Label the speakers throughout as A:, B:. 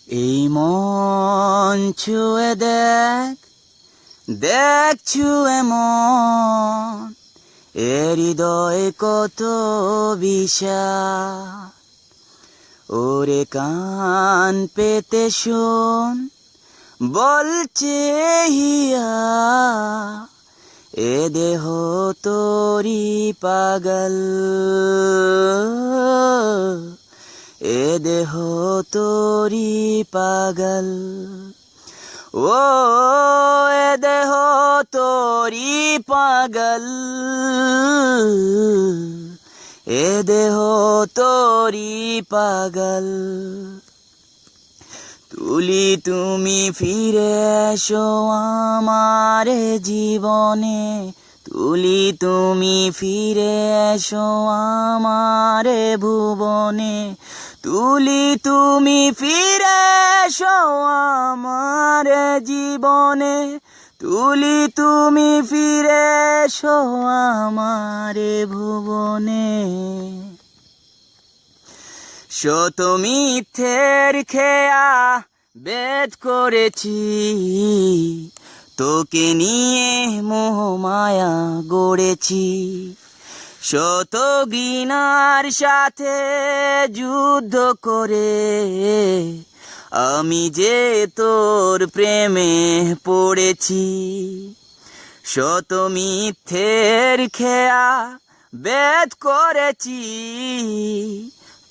A: এই মন ছুঁয়ে দেখ, দেখ ছুঁয়ে মন, এ হৃদয় কত বিশাল। ওরে কান পেতে শোন, বলছে হিয়া, এ দেহ তোরি পাগল, এ দেহ তোরি পাগল। ও এ দেহ তোরি পাগল, এ দেহ তোরি পাগল। তুলি তুমি ফিরে এসো আমার জীবনে, তুলি তুমি ফিরে এসো আমার ভুবনে, তুলি তুমি ফিরে এসো আমার জীবনে, তুলি তুমি ফিরে এসো আমার ভুবনে। শত মিথ্যের খেয়া বেদ করেছি, তোকে নিয়ে মোহমায়া গড়েছি। শত ঘৃণার সাথে যুদ্ধ করে আমি যে তোর প্রেমে পড়েছি। শত মিথ্যের খেয়া বেদ করেছি,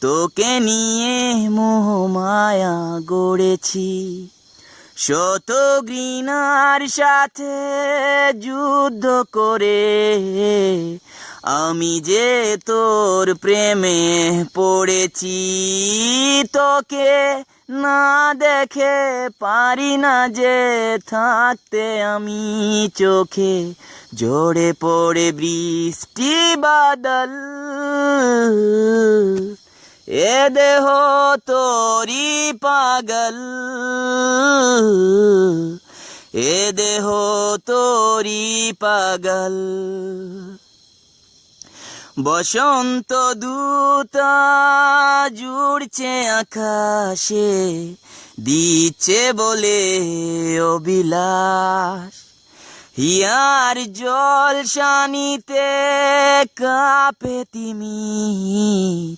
A: তোকে নিয়ে মোহমায়া গড়েছি। শত ঘৃণার সাথে যুদ্ধ করে আমি যে তোর প্রেমে পড়েছি। তোকে না দেখে পারি না যে থাকতে আমি চোখে, ঝরে পড়ে বৃষ্টি বাদল, এ দেহ তোরি পাগল, এ দেহ তোরি পাগল। বসন্ত দূতা জুড়ছে আকাশে, দিচ্ছে বলে অবিলাস। হিয়ার জল শানিতে কাঁপে তিমির,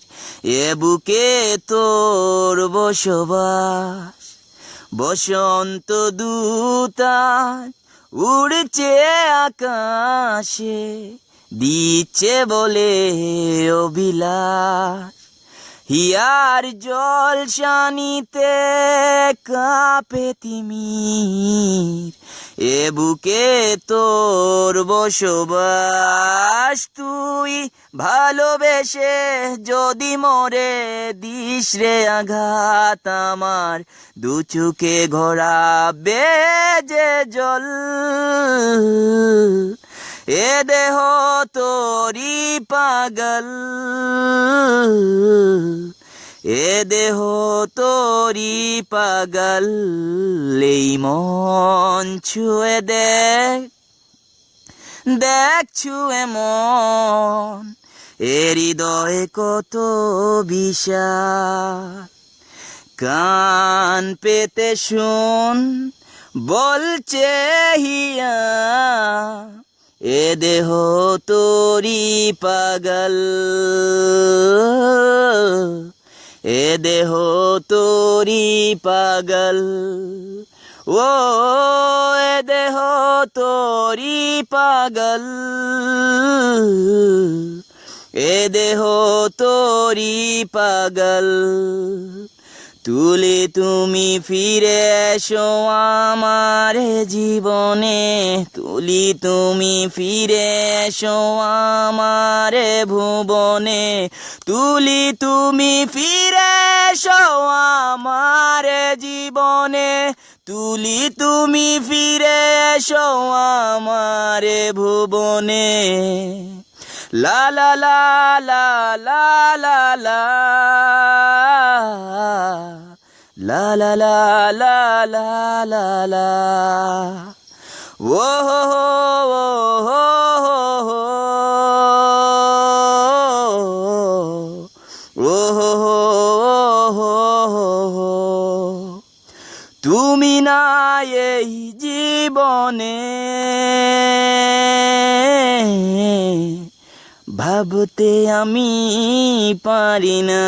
A: এ বুকে তোর বসবাস। বসন্ত দূতা উড়ছে আকাশে, দিচ্ছে বলে অবিলাস। হিয়ার জল শানিতে কাঁপে তিমির, এ বুকে তোর বসবাস। তুই ভালোবেসে যদি মরে দিস রে আঘাত, আমার দু চোখে ঘোরাবে যে জল, এ দেহ তোরি পাগল, এ দেহ তোরি পাগল। এই মন ছুঁয়ে দেখ, দেখ ছুঁয়ে মন, এ হৃদয় কত বিশাল। কান পেতে শোন, বলছে হিয়া, এ দেহ তোরি পাগল, এ দেহ তোরি পাগল। ও এ দেহ তোরি পাগল, এ দেহ তোরি পাগল। তুলি তুমি ফিরে এসো আমার জীবনে, তুলি তুমি ফিরে এসো আমার ভুবনে, তুলি তুমি ফিরে এসো আমার জীবনে, তুলি তুমি ফিরে এসো আমার ভুবনে। লা লা লা লা লা লা লা, লা লা লা লা লা লা লা। ও হো হো হো হো, ও হো হো হো হো। তুমি না এই জীবনে ভাবতে আমি পারি না।